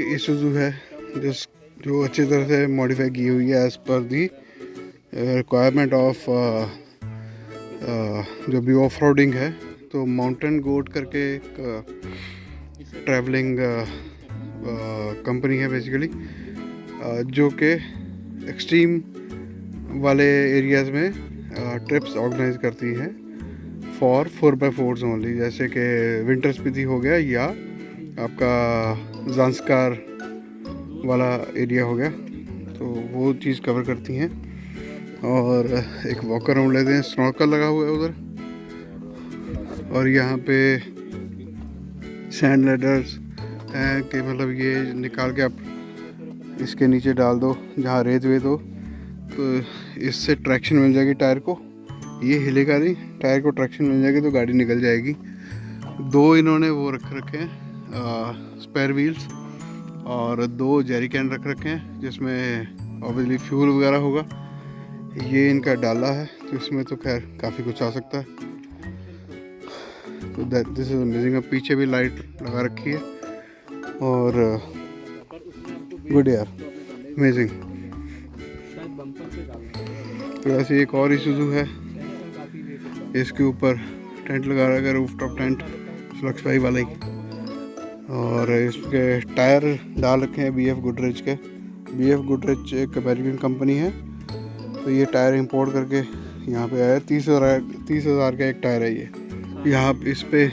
एक इसूजू है जो अच्छी तरह से मॉडिफाई की हुई है as per the requirement of जो भी ऑफ रोडिंग है। तो माउंटेन गोट करके एक ट्रैवलिंग कंपनी है बेसिकली, जो कि एक्सट्रीम वाले एरियाज़ में ट्रिप्स ऑर्गेनाइज करती हैं फॉर 4x4s ओनली, जैसे कि विंटर स्पीति हो गया या आपका ज़ांस्कार वाला एरिया हो गया, तो वो चीज़ कवर करती हैं। और एक वॉकर राउंड लेते हैं, स्नॉर्कल लगा हुआ है उधर, और यहाँ पे सैंड लेडर्स हैं कि मतलब ये निकाल के आप इसके नीचे डाल दो जहाँ रेत वेत हो, तो इससे ट्रैक्शन मिल जाएगी टायर को, ये हिलेगा नहीं, टायर को ट्रैक्शन मिल जाएगी तो गाड़ी निकल जाएगी। 2 इन्होंने वो रखे हैं स्पेयर व्हील्स, और 2 जेरी कैन रख रखे हैं जिसमें ऑब्वियसली फ्यूल वगैरह होगा। ये इनका डाला है, तो इसमें तो खैर काफ़ी कुछ आ सकता है। तो दिस इज़ अमेजिंग। अब पीछे भी लाइट लगा रखी है, और गुड यार, अमेजिंग। तो ऐसे एक और इशू है, इसके ऊपर टेंट लगा रखा है, रूफटॉप टेंट सुलक्षभाई वाला ही, और इसके टायर डाल रखे हैं BF गुडरेज के। BF गुडरेज एक अमेरिकन कंपनी है, तो ये टायर इंपोर्ट करके यहाँ पे आया। 30,000 का एक टायर है ये। यहाँ इस पे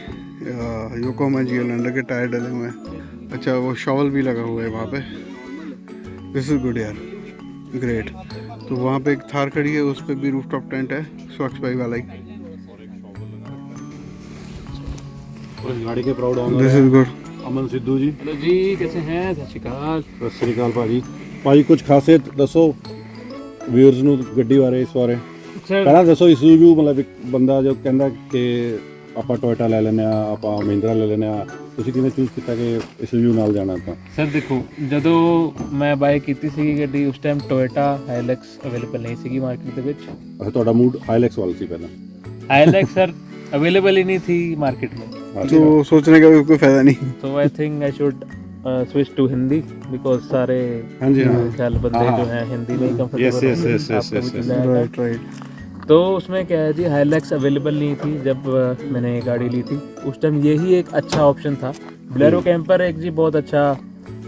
योकोहामा GL के टायर डले हुए हैं। अच्छा, वो शॉवल भी लगा हुआ है वहाँ पे। दिस इज़ गुड यार, ग्रेट। तो वहाँ पे एक थार खड़ी है, उस पर भी रूफटॉप टेंट है, सुलक्षभाई वाला ही। गाड़ी के proud owner this is good. Aman Sidhu ji. Hello ji, कैसे हैं? सत श्री अकाल। सत श्री अकाल ਭਾਜੀ ਕੁਝ ਖਾਸੀਅਤ ਦੱਸੋ ਵੀਅਰਸ ਨੂੰ ਗੱਡੀ ਬਾਰੇ, ਇਸ ਬਾਰੇ ਪਹਿਲਾਂ ਦੱਸੋ। ਇਸੂਜੂ ਮਤਲਬ ਇੱਕ ਬੰਦਾ ਜੋ ਕਹਿੰਦਾ ਕਿ ਆਪਾਂ ਟੋਇਟਾ ਲੈ ਲੈਂਦੇ ਆ, ਆਪਾਂ ਮਹਿੰਦਰਾ ਲੈ ਲੈਂਦੇ ਆ, ਤੁਸੀਂ ਕਿਵੇਂ ਚੂਜ਼ ਕੀਤਾ ਕਿ ਇਸੂਜੂ ਨਾਲ ਜਾਣਾ? ਤਾਂ ਸਰ ਦੇਖੋ, ਜਦੋਂ ਮੈਂ ਬਾਏ ਕੀਤੀ ਸੀਗੀ ਗੱਡੀ, ਉਸ ਟਾਈਮ ਟੋਇਟਾ ਹਾਈਲੈਕਸ ਅਵੇਲੇਬਲ ਨਹੀਂ ਸੀਗੀ ਮਾਰਕੀਟ ਦੇ ਵਿੱਚ। ਅੱਛਾ, ਤੁਹਾਡਾ ਮੂਡ ਹਾਈਲੈਕਸ ਵਾਲਾ ਸੀ ਪਹਿਲਾਂ? हाईलैक्स सर अवेलेबल ही नहीं थी मार्केट में, तो सोचने का भी कोई फायदा नहीं। तो I think I should switch to Hindi, because सारे हाँ जी, हाँ। ख्याल बंदे हाँ, जो हैं हिंदी में ही yes, कंफर्टेबल। Right right. तो उसमें क्या है जी, हाईलैक्स अवेलेबल नहीं थी जब मैंने ये गाड़ी ली थी। उस टाइम यही एक अच्छा ऑप्शन था। बोलेरो कैंपर एक जी बहुत अच्छा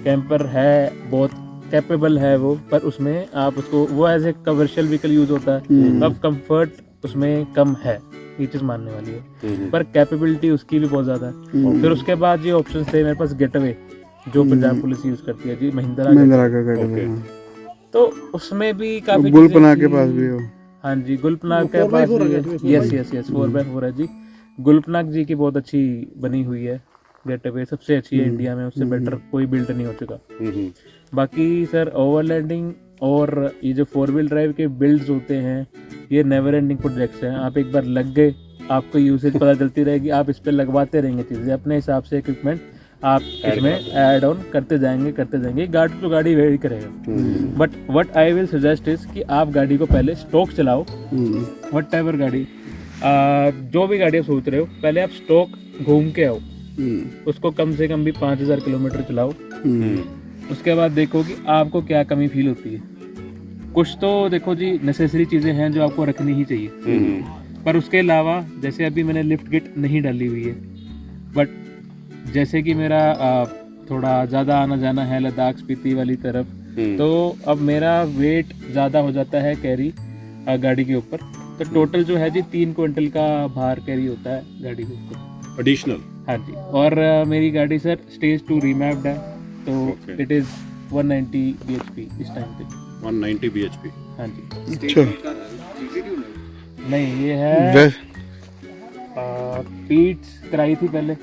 कैंपर है, बहुत कैपेबल है वो, पर उसमें आप उसको वो as a commercial vehicle use होता है। अब कंफर्ट उसमें कम है, ये चीज़ मानने वाली है, पर कैपेबिलिटी उसकी भी बहुत ज़्यादा है। फिर उसके बाद ये ऑप्शन थे मेरे पास, गेटवे जो पंजाब पुलिस यूज़ करती है जी, महिंद्रा का ओके। तो उसमें भी काफ़ी गुलपना के पास भी हो। हाँ जी, गुलपनाग के पास भी, यस 4x4 है जी। गुलपनाग जी की बहुत अच्छी बनी हुई है गेटवे, सबसे अच्छी है इंडिया में, उससे बेटर कोई बिल्ड नहीं हो चुका। बाकी सर ओवरलैंडिंग और ये जो 4 व्हील ड्राइव के बिल्ड्स होते हैं, ये नेवर एंडिंग प्रोजेक्ट्स हैं। आप एक बार लग गए, आपको यूसेज पता चलती रहेगी, आप इस पर लगवाते रहेंगे चीज़ें अपने हिसाब से, इक्विपमेंट आप इसमें ऐड ऑन करते जाएंगे। गाड़ी तो गाड़ी वेरी करेगा, but what I will suggest is कि आप गाड़ी को पहले स्टॉक चलाओ। वट एवर गाड़ी, जो भी गाड़ी आप सोच रहे हो, पहले आप स्टॉक घूम के आओ, उसको कम से कम भी 5,000 किलोमीटर चलाओ। उसके बाद देखो कि आपको क्या कमी फील होती है। कुछ तो देखो जी नेसेसरी चीज़ें हैं जो आपको रखनी ही चाहिए, पर उसके अलावा जैसे अभी मैंने लिफ्ट किट नहीं डाली हुई है, बट जैसे कि मेरा थोड़ा ज़्यादा आना जाना है लद्दाख स्पीति वाली तरफ, तो अब मेरा वेट ज़्यादा हो जाता है कैरी गाड़ी के ऊपर। तो टोटल जो है जी 3 क्विंटल का भार कैरी होता है गाड़ी के ऊपर एडिशनल। हाँ जी, और मेरी गाड़ी सर स्टेज 2 रीमैप्ड है, तो इट इज़ 190 bhp इस टाइम पे। 190 bhp। हाँ जी। अच्छा, नहीं, ये है पीट्स कराई थी पहले,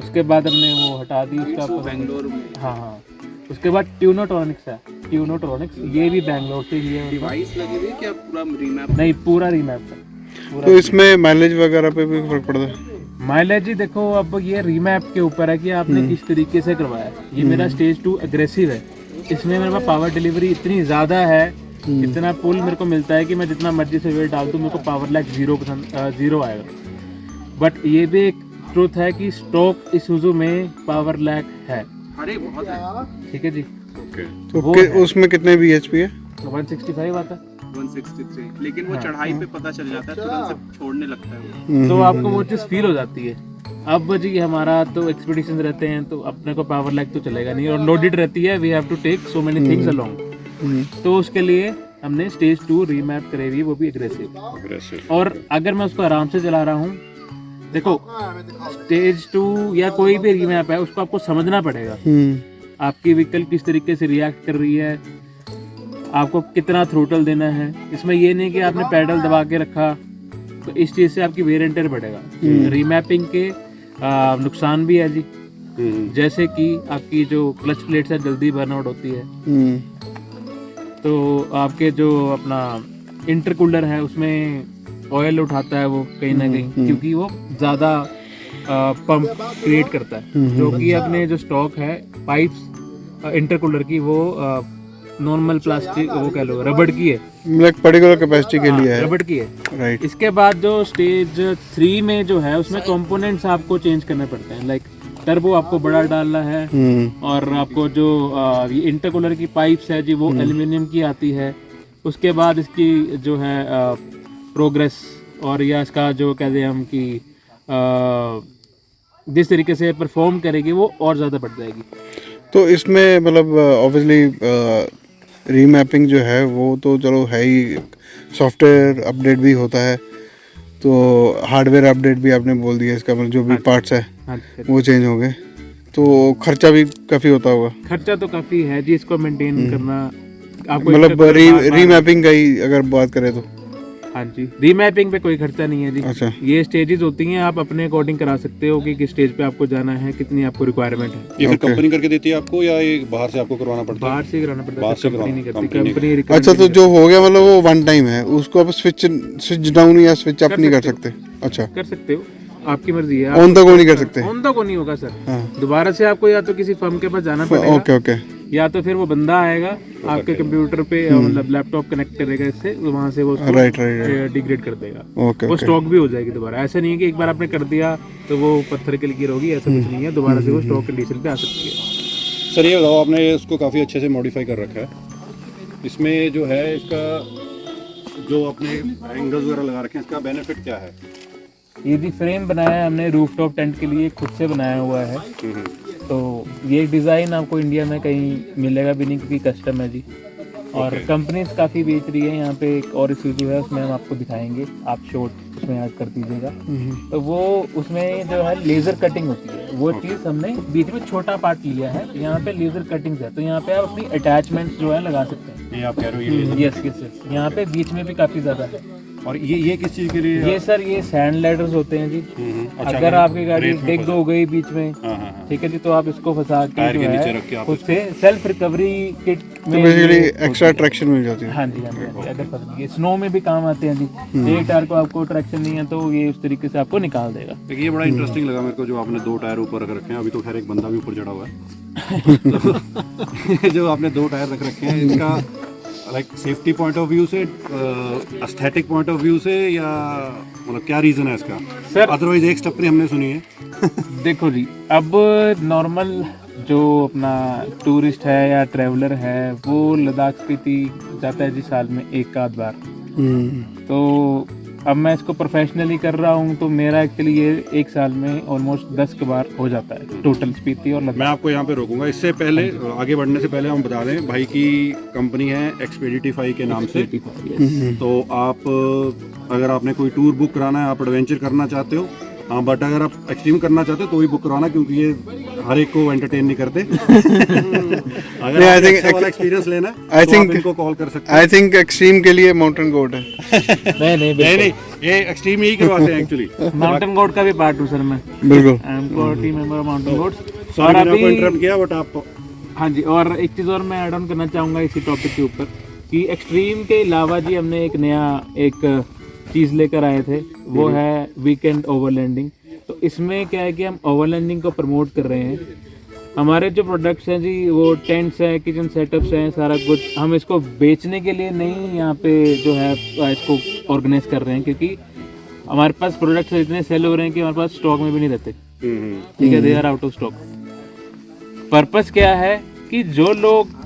उसके बाद हमने वो हटा दी उसका बेंगलोर। हाँ, उसके बाद ट्यूनोट्रॉनिक्स है, ट्यूनोट्रॉनिक्स ये भी बेंगलोर से ही है। डिवाइस लगी हुई है क्या? पूरा रीमैप? नहीं, पूरा रीमैप है। तो इसमें माइलेज वगैरह पे भी फर्क पड़ता है? माइलेज ही देखो, अब ये रीमैप के ऊपर है कि आपने किस तरीके से करवाया है। ये मेरा स्टेज 2 एग्रेसिव है, इसमें मेरे पास पावर डिलीवरी इतनी ज़्यादा है, इतना पुल मेरे को मिलता है कि मैं जितना मर्जी से वेट डाल दूँ, मेरे को पावर लैग 0 आएगा। बट ये भी एक ट्रुथ है कि स्टॉक इसूजू में पावर लैग है। अरे बहुत है। ठीक है जी। ओके। तो वो उसमें कितने BHP है? 165 आता है। 163, लेकिन वो हाँ। चढ़ाई पे पता चल जाता है, तुरंत से छोड़ने लगता है वो। तो आपको वो चीज़ फील हो जाती है। अब जी हमारा तो एक्सपीडिशन रहते हैं तो अपने को पावर लैग तो चलेगा नहीं, और लोडेड रहती है, we have to take so many things along. तो उसके लिए हमने स्टेज 2 रीमैप करे हुई, वो भी एग्रेसिव। और अगर मैं उसको आराम से चला रहा हूँ, देखो स्टेज 2 या कोई भी रीमैप है उसको आपको समझना पड़ेगा, आपकी व्हीकल किस तरीके से रिएक्ट कर रही है, आपको कितना थ्रोटल देना है। इसमें ये नहीं कि आपने पैडल दबा के रखा, तो इस चीज़ से आपकी वेयर एंड टेयर बढ़ेगा। रीमैपिंग के नुकसान भी है जी, जैसे कि आपकी जो क्लच प्लेट्स है जल्दी बर्नआउट होती है, तो आपके जो अपना इंटरकूलर है उसमें ऑयल उठाता है वो कहीं ना कहीं, क्योंकि वो ज़्यादा पंप क्रिएट करता है, जो कि अपने जो स्टॉक है पाइप्स इंटरकूलर की वो नॉर्मल प्लास्टिक वो कह लो रबड़ की है, मतलब पर्टिकुलर कैपेसिटी के लिए है। रबड़ की है। राइट। इसके बाद जो स्टेज 3 में जो है उसमें कंपोनेंट्स आपको चेंज करने पड़ते हैं, लाइक टर्बो आपको बड़ा डालना है, और आपको जो ये इंटरकूलर की पाइप्स है जी वो एल्युमिनियम की आती है। उसके बाद इसकी जो है प्रोग्रेस और या इसका जो कहते हैं हम कि जिस तरीके से परफॉर्म करेगी वो और ज़्यादा बढ़ जाएगी। तो इसमें मतलब ऑब्वियसली रीमैपिंग जो है वो तो चलो है ही, सॉफ्टवेयर अपडेट भी होता है, तो हार्डवेयर अपडेट भी आपने बोल दिया, इसका मतलब जो भी पार्ट्स है हाँ, वो चेंज हो गए, तो खर्चा भी काफ़ी होता होगा। खर्चा तो काफ़ी है जी, इसको मेंटेन करना आपको। मतलब रीमैपिंग का ही अगर बात करें तो हाँ जी, रीमैपिंग पे कोई खर्चा नहीं है जी। अच्छा। ये स्टेजेस होती हैं, आप अपने अकॉर्डिंग करा सकते हो कि किस स्टेज पे आपको जाना है, कितनी आपको रिक्वायरमेंट है। ये फिर कंपनी करके देती है आपको या ये बाहर से आपको करवाना पड़ता है? बाहर से ही कराना पड़ता है, बाहर से कंपनी नहीं करती, कंपनी कंपनी। अच्छा, तो जो हो गया मतलब वो वन टाइम है, उसको आप स्विच डाउन या स्विच अप नहीं कर सकते? अच्छा, कर सकते हो, आपकी मर्जी है। ऑन द गो नहीं कर सकते? ऑन द गो नहीं होगा सर, हाँ। दोबारा से आपको या तो किसी फर्म के पास जाना पड़ेगा, ओके ओके, या तो फिर वो बंदा आएगा आपके कंप्यूटर पे, मतलब लैपटॉप कनेक्ट करेगा इससे, वहाँ से वो राइट डिग्रेड कर देगा, ओके वो स्टॉक भी हो जाएगी दोबारा। ऐसा नहीं है कि एक बार आपने कर दिया तो वो पत्थर की लकीर होगी, ऐसा कुछ नहीं है, दोबारा से वो स्टॉक कंडीशन पे आ सकती है। सर ये बताओ, आपने इसको काफ़ी अच्छे से मॉडिफाई कर रखा है, इसमें जो है इसका जो अपने एंगल्स वगैरह लगा रखे हैं, इसका बेनिफिट क्या है? ये भी फ्रेम बनाया है हमने रूफ टॉप टेंट के लिए, खुद से बनाया हुआ है। तो ये डिज़ाइन आपको इंडिया में कहीं मिलेगा भी नहीं, क्योंकि कस्टम है जी। और कंपनीज काफ़ी बेच रही है, यहाँ पे एक और इशू है उसमें हम आपको दिखाएंगे, आप शॉर्ट उसमें ऐड कर दीजिएगा। तो वो उसमें जो है लेज़र कटिंग होती है, वो चीज़ हमने बीच में छोटा पार्ट लिया है, यहाँ पे लेज़र कटिंग है, तो यहाँ पे आप अपनी अटैचमेंट्स जो है लगा सकते हैं। ये आप कह रहे हो ये? यस यस यस, यहाँ पे बीच में भी काफ़ी ज़्यादा है। और ये किस चीज़ के लिए? ये सर ये सैंड लैडर्स होते हैं जी। अच्छा, अगर आपकी गाड़ी डिग हो गई बीच में, हाँ, ठीक है जी, तो आप इसको फंसा टायर के के जो नीचे है रख के आप उससे सेल्फ रिकवरी किट में बेसिकली ये एक्स्ट्रा ट्रैक्शन मिल जाती है। हाँ जी हाँ जी, अगर फंस गई, स्नो में भी काम आते हैं जी। एक टायर को आपको ट्रैक्शन नहीं है तो ये उस तरीके से आपको निकाल देगा। देखिए, ये बड़ा इंटरेस्टिंग लगा मेरे को, जो आपने 2 टायर ऊपर रख रखे हैं। अभी तो खैर एक बंदा भी ऊपर चढ़ा हुआ है। जो आपने 2 टायर रख रखे हैं, इसका like safety point of view से, एस्थेटिक पॉइंट ऑफ व्यू से, या मतलब क्या रीज़न है इसका? सर अदरवाइज एक स्टपनी हमने सुनी है। देखो जी, अब नॉर्मल जो अपना टूरिस्ट है या ट्रैवलर है वो लद्दाख स्पीति जाता है जी साल में एक आध बार। तो अब मैं इसको प्रोफेशनली कर रहा हूँ, तो मेरा एक्चुअली ये एक साल में ऑलमोस्ट 10 के बार हो जाता है टोटल स्पीति और मैं लद्दाख। आपको यहाँ पे रोकूंगा, इससे पहले आगे बढ़ने से पहले हम बता दें, भाई की कंपनी है एक्सपेडिटिफाई के नाम से। तो आप अगर आपने कोई टूर बुक कराना है, आप एडवेंचर करना चाहते हो, हाँ, बट अगर आप एक्सट्रीम करना चाहते हो तो भी बुक करवाना, क्योंकि ये हर एक को एंटरटेन नहीं करते। अगर I आपको think अच्छा वाला एक्सपीरियंस लेना है I तो think- आप इनको कॉल कर सकते हैं। आई थिंक एक्सट्रीम के लिए माउंटेन गोट है। नहीं नहीं, ये एक्सट्रीम यही करवाते हैं एक्चुअली। माउंटेन गोड का भी पार्ट हूँ सर मैं, बिल्कुल। I am co team member of Mountain Gods. Sorry मैंने आपको इंटरप्ट किया, बट आप हाँ जी, और एक चीज़ और मैं ऐड ऑन करना चाहूँगा इसी टॉपिक के ऊपर कि एक्सट्रीम के अलावा जी हमने एक नया एक चीज़ लेकर आए थे, वो है वीकेंड ओवरलैंडिंग। तो इसमें क्या है कि हम ओवरलैंडिंग को प्रमोट कर रहे हैं। हमारे जो प्रोडक्ट्स हैं जी, वो टेंट्स हैं, किचन सेटअप्स हैं, सारा कुछ हम इसको बेचने के लिए नहीं यहाँ पे जो है इसको ऑर्गेनाइज कर रहे हैं, क्योंकि हमारे पास प्रोडक्ट्स इतने सेल हो रहे हैं कि हमारे पास स्टॉक में भी नहीं रहते। ठीक है, they are out of stock. Purpose क्या है कि जो लोग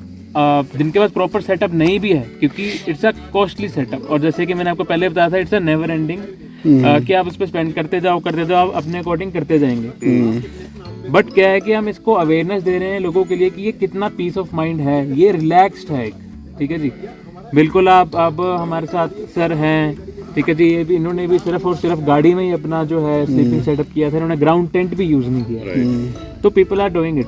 जिनके पास प्रॉपर सेटअप नहीं भी है, क्योंकि इट्स अ कॉस्टली सेटअप, और जैसे कि मैंने आपको पहले बताया था, इट्स अ नेवर एंडिंग कि आप उस पर स्पेंड करते जाओ आप अपने अकॉर्डिंग करते जाएंगे। बट क्या है कि हम इसको अवेयरनेस दे रहे हैं लोगों के लिए कि ये कितना पीस ऑफ माइंड है, ये रिलैक्स्ड है, ठीक है जी। बिल्कुल आप अब हमारे साथ सर हैं, ठीक है जी, ये भी इन्होंने भी सिर्फ और सिर्फ गाड़ी में ही अपना जो है स्लीपिंग सेटअप किया था, इन्होंने ग्राउंड टेंट भी यूज़ नहीं किया, तो पीपल आर डूइंग इट।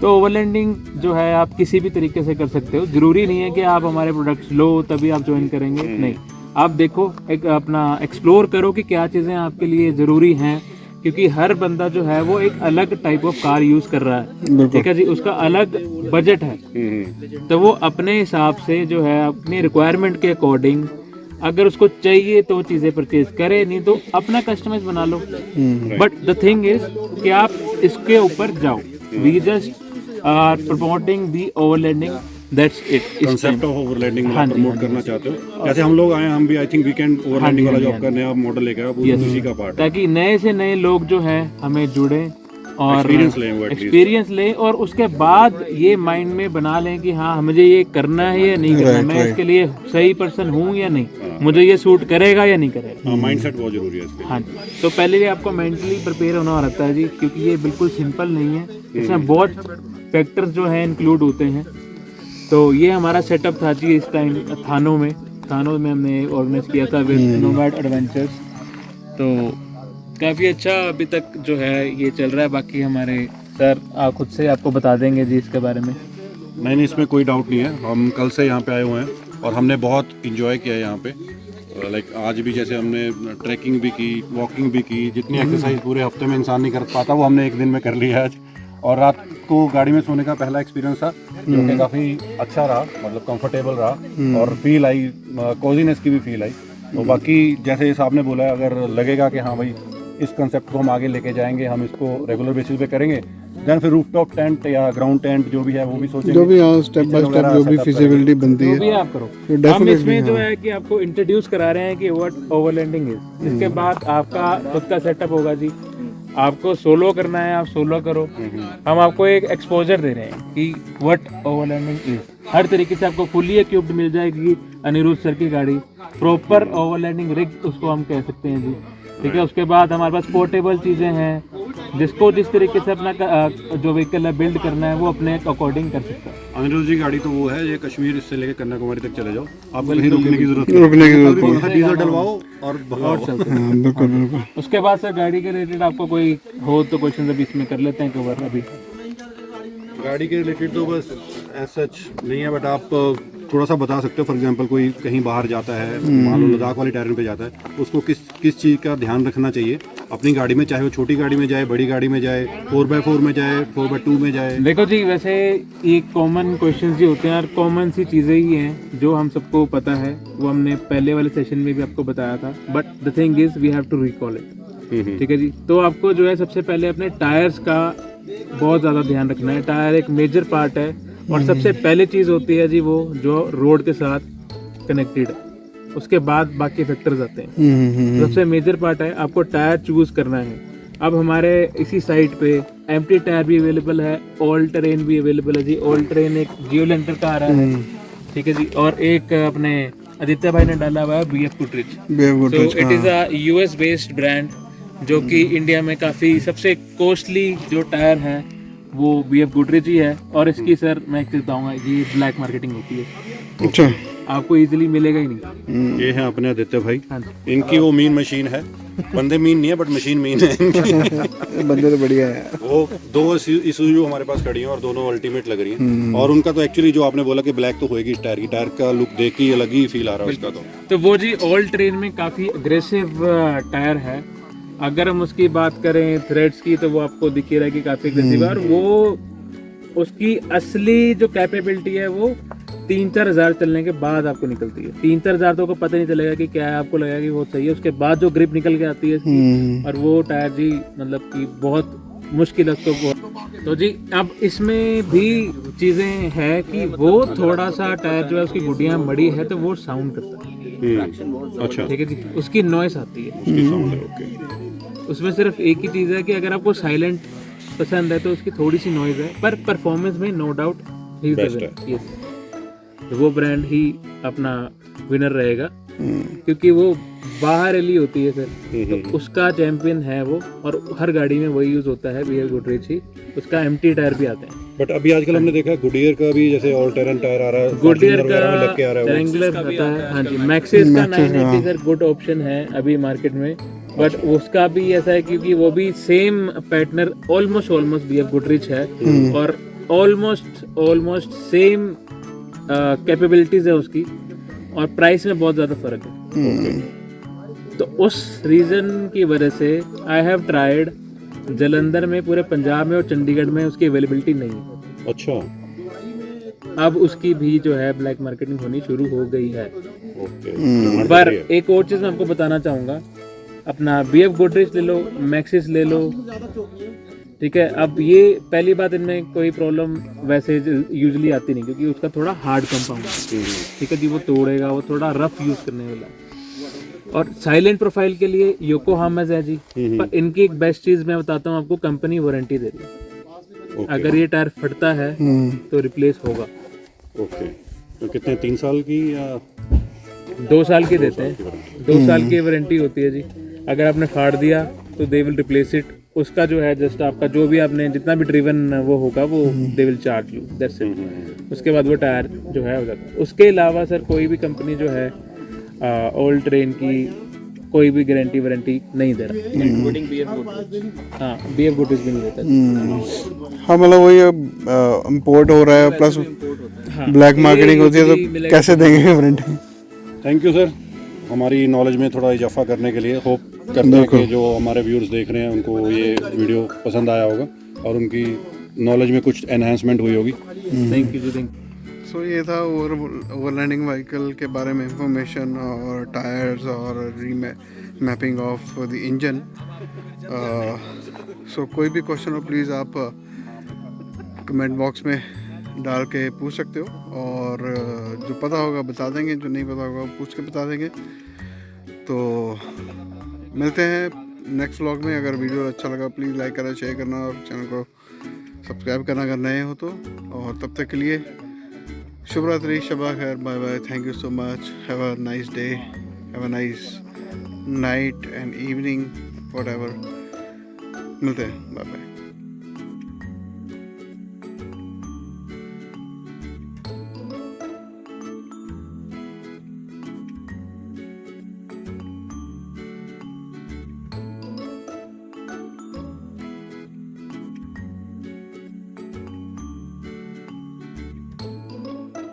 तो ओवरलैंडिंग जो है आप किसी भी तरीके से कर सकते हो, ज़रूरी नहीं है कि आप हमारे प्रोडक्ट्स लो तभी आप ज्वाइन करेंगे, नहीं, आप देखो एक अपना एक्सप्लोर करो कि क्या चीज़ें आपके लिए ज़रूरी हैं, क्योंकि हर बंदा जो है वो एक अलग टाइप ऑफ कार यूज़ कर रहा है, ठीक है जी, उसका अलग बजट है, तो वो अपने हिसाब से जो है अपनी रिक्वायरमेंट के अकॉर्डिंग अगर उसको चाहिए तो चीज़ें परचेज करे, नहीं तो अपना कस्टमाइज बना लो। बट द थिंग इज कि आप इसके ऊपर जाओ, we just are promoting the overlanding, that's it. Concept of overlanding promote करना चाहते हो, जैसे हम लोग आए, हम भी आई थिंक वीकेंड ओवरलैंडिंग वाला जो आपका नया मॉडल लेकर आप उसी का पार्ट है, ताकि नए से नए लोग जो है हमें जुड़े और एक्सपीरियंस लें और उसके बाद ये माइंड में बना लें कि हाँ मुझे ये करना है या नहीं करना, मैं इसके लिए सही पर्सन हूँ या नहीं, मुझे ये सूट करेगा या नहीं करेगा। माइंडसेट बहुत जरूरी है इसके। हाँ जी, तो पहले भी आपको मेंटली प्रिपेयर होना रहता है जी, क्योंकि ये बिल्कुल सिंपल नहीं है, इसमें बहुत फैक्टर्स जो हैं इंक्लूड होते हैं। तो ये हमारा सेटअप था जी इस टाइम थानों में हमने ऑर्गेनाइज किया था विद नोमैड एडवेंचर्स, तो काफ़ी अच्छा अभी तक जो है ये चल रहा है। बाकी हमारे सर खुद से आपको बता देंगे जी इसके बारे में। नहीं, इसमें कोई डाउट नहीं है, हम कल से यहाँ पे आए हुए हैं और हमने बहुत इंजॉय किया है यहाँ पे। लाइक आज भी जैसे हमने ट्रैकिंग भी की, वॉकिंग भी की, जितनी एक्सरसाइज पूरे हफ्ते में इंसान नहीं कर पाता वो हमने एक दिन में कर लिया आज। और रात को गाड़ी में सोने का पहला एक्सपीरियंस था जो कि काफ़ी अच्छा रहा, मतलब कंफर्टेबल रहा और फील आई, कोजीनेस की भी फील आई। तो बाकी जैसे साहब ने बोला, अगर लगेगा कि हाँ भाई इस कंसेप्ट को हम आगे लेके जाएंगे, हम इसको रेगुलर बेसिस पे करेंगे, देन फिर रूफटॉप टेंट या ग्राउंड टेंट जो भी है वो भी सोचेंगे, जो भी स्टेप बाय स्टेप जो भी फिजिबिलिटी बनती है वो भी आप करो। हम इसमें जो है कि आपको इंट्रोड्यूस करा रहे हैं कि व्हाट ओवरलैंडिंग इज। इसके बाद आपका खुद का सेटअप होगा जी, आपको सोलो करना है आप सोलो करो। हम आपको एक एक्सपोजर दे रहे हैं कि व्हाट ओवरलैंडिंग इज। हर तरीके से आपको फुली इक्विप्ड मिल जाएगी अनिरुद्ध सर की गाड़ी, प्रॉपर ओवरलैंडिंग रिग उसको हम कह सकते हैं जी, ठीक है। उसके बाद हमारे पास पोर्टेबल चीज़ें हैं, जिसको जिस तरीके से अपना जो व्हीकल है बिल्ड करना है वो अपने अकॉर्डिंग कर सकता है। अनिरुद्ध जी गाड़ी तो वो है, ये कश्मीर से लेकर कन्याकुमारी तक चले जाओ, आपको कहीं रुकने की जरूरत नहीं, डीजल डलवाओ और भगाओ। बिल्कुल बिल्कुल। उसके बाद सर गाड़ी के रिलेटेड आपको कोई हो तो क्वेश्चन अभी इसमें कर लेते हैं कवर। अभी गाड़ी के रिलेटेड तो बस एज सच नहीं है, बट आप थोड़ा सा बता सकते हो। फॉर एग्जांपल कोई कहीं बाहर जाता है, मान लो लद्दाख वाली टेरेन पे जाता है, उसको किस चीज़ का ध्यान रखना चाहिए अपनी गाड़ी में, चाहे वो छोटी गाड़ी में जाए, बड़ी गाड़ी में जाए, 4x4 में जाए, 4x2 में जाए। देखो जी, वैसे ये कॉमन क्वेश्चंस ही होते हैं और कॉमन सी चीज़ें ही हैं जो हम सबको पता है, वो हमने पहले वाले सेशन में भी आपको बताया था। But the thing is we have to recall it, ठीक है जी। तो आपको जो है सबसे पहले अपने टायर्स का बहुत ज़्यादा ध्यान रखना है। टायर एक मेजर पार्ट है और सबसे पहले चीज़ होती है जी वो जो रोड के साथ कनेक्टेड है, उसके बाद बाकी फैक्टर्स आते हैं। सबसे मेजर पार्ट है, आपको टायर चूज करना है। अब हमारे इसी साइट पे एम्प्टी टायर भी अवेलेबल है, ऑल टेरेन भी अवेलेबल है जी। ऑल टेरेन एक जियो लेंटर का आ रहा है, ठीक है जी, और एक अपने आदित्य भाई ने डाला हुआ है BF Goodrich। तो it is a US based brand जो कि इंडिया में काफ़ी सबसे कॉस्टली जो टायर है वो BF Goodrich ही है। और इसकी सर मैं एक चीज़ बताऊँगा, ये ब्लैक मार्केटिंग होती है, अच्छा, आपको इजीली मिलेगा ही नहीं। ये है अपने आदित्य भाई, हाँ जी। इनकी वो मीन मशीन है, बंदे मीन नहीं है बट मशीन मीन है इनकी। बंदे तो बढ़िया है। वो 2 इसूजू हमारे पास खड़ी हैं और दोनों अल्टीमेट लग रही हैं। और उनका तो एक्चुअली जो आपने बोला कि ब्लैक तो होएगी टायर की, टायर का लुक देख के अलग ही फील आ रहा है उसका। तो वो जी ऑल टेरेन में काफ़ी अग्रेसिव टायर है। अगर हम उसकी बात करें थ्रेड्स की तो वो आपको दिख ही रहा है कि काफ़ी अग्रेसिव है, और वो उसकी असली जो कैपेबिलिटी है वो 3-4 हज़ार चलने के बाद आपको निकलती है। 3-4 हज़ार तो आपको पता नहीं चलेगा कि क्या है, आपको लगेगा कि वो सही है, उसके बाद जो ग्रिप निकल के आती है इसकी, और वो टायर जी मतलब कि बहुत मुश्किल है उसको। तो जी अब इसमें भी चीज़ें हैं कि वो थोड़ा सा टायर जो है उसकी गुडियाँ बड़ी है तो वो साउंड करता है। अच्छा, ठीक है जी, उसकी नॉइस आती है। उसमें सिर्फ एक ही चीज़ है कि अगर आपको साइलेंट पसंद है तो उसकी थोड़ी सी नॉइज है, पर परफॉर्मेंस में नो डाउट ही Best इज वो ब्रांड ही अपना विनर रहेगा, क्योंकि वो बाहर रैली होती है सर, तो उसका चैंपियन है वो, और हर गाड़ी में वही यूज होता है BF गोदरेज ही। उसका एम्प्टी टायर भी आते हैं। बट अभी आजकल हमने देखा गुडियर का भी जैसे ऑल टेरन टायर आ रहा है, गुडियर Fortuner वगैरह में लग के आ का रहा है वो। रेंगलर आता है, हाँ जी। मैक्सिस का 980 सर गुड ऑप्शन है अभी मार्केट में, बट उसका भी ऐसा है क्योंकि वो भी सेम पैटर्नर ऑलमोस्ट BF गोदरेज है, और ऑलमोस्ट सेम कैपेबिलिटीज है उसकी, और प्राइस में बहुत ज़्यादा फर्क है। तो उस रीज़न की वजह से आई हैव ट्राइड, जलंधर में, पूरे पंजाब में और चंडीगढ़ में उसकी अवेलेबिलिटी नहीं है। अच्छा, अब उसकी भी जो है ब्लैक मार्केटिंग होनी शुरू हो गई है। ओके। पर एक और चीज़ मैं आपको बताना चाहूँगा, अपना BF गोदरेज ले लो, मैक्सिस ले लो, ठीक है। अब ये पहली बात, इनमें कोई प्रॉब्लम वैसे यूजली आती नहीं, क्योंकि उसका थोड़ा हार्ड कंपाउंड है, ठीक है जी। वो तोड़ेगा, वो थोड़ा रफ यूज़ करने वाला है। और साइलेंट प्रोफाइल के लिए योकोहामा है जी, पर इनकी एक बेस्ट चीज़ मैं बताता हूँ आपको, कंपनी वारंटी दे रही है। अगर ये टायर फटता है तो रिप्लेस होगा। ओके, तो कितने, 3 साल की या 2 साल की देते हैं, 2 साल की वारंटी होती है जी। अगर आपने फाड़ दिया तो दे विल रिप्लेस इट। उसका जो है जस्ट आपका जो भी आपने जितना भी ड्रिवन वो होगा वो they will charge you, that's it. उसके बाद वो टायर जो है हो जाता है। उसके अलावा सर कोई भी कंपनी जो है ओल्ड ट्रेन की कोई भी गारंटी वारंटी नहीं दे रहा, इंक्लूडिंग BF गोदरेज। हाँ BF गोदरेज भी नहीं देता। हाँ मतलब वही इम्पोर्ट हो रहा है, प्लस ब्लैक मार्केटिंग होती है, तो कैसे देंगे वारंटी। थैंक यू सर, हमारी नॉलेज में थोड़ा इजाफा करने के लिए। होप करते हैं कि जो हमारे व्यूअर्स देख रहे हैं उनको ये वीडियो पसंद आया होगा और उनकी नॉलेज में कुछ एनहांसमेंट हुई होगी। Thank you ji, thank you. So ये था ओवरलैंडिंग व्हीकल के बारे में इंफॉर्मेशन, और टायर्स और मैपिंग ऑफ द इंजन। सो कोई भी क्वेश्चन हो प्लीज़ आप कमेंट बॉक्स में डाल के पूछ सकते हो, और जो पता होगा बता देंगे, जो नहीं पता होगा पूछ के बता देंगे। तो मिलते हैं नेक्स्ट व्लॉग में। अगर वीडियो अच्छा लगा प्लीज़ लाइक करना, शेयर करना, और चैनल को सब्सक्राइब करना अगर नए हो तो। और तब तक के लिए शुभ रात्रि, शबा खैर, bye bye, thank you so much, have a nice day, have a nice night and evening, whatever. मिलते हैं, बाय बाय।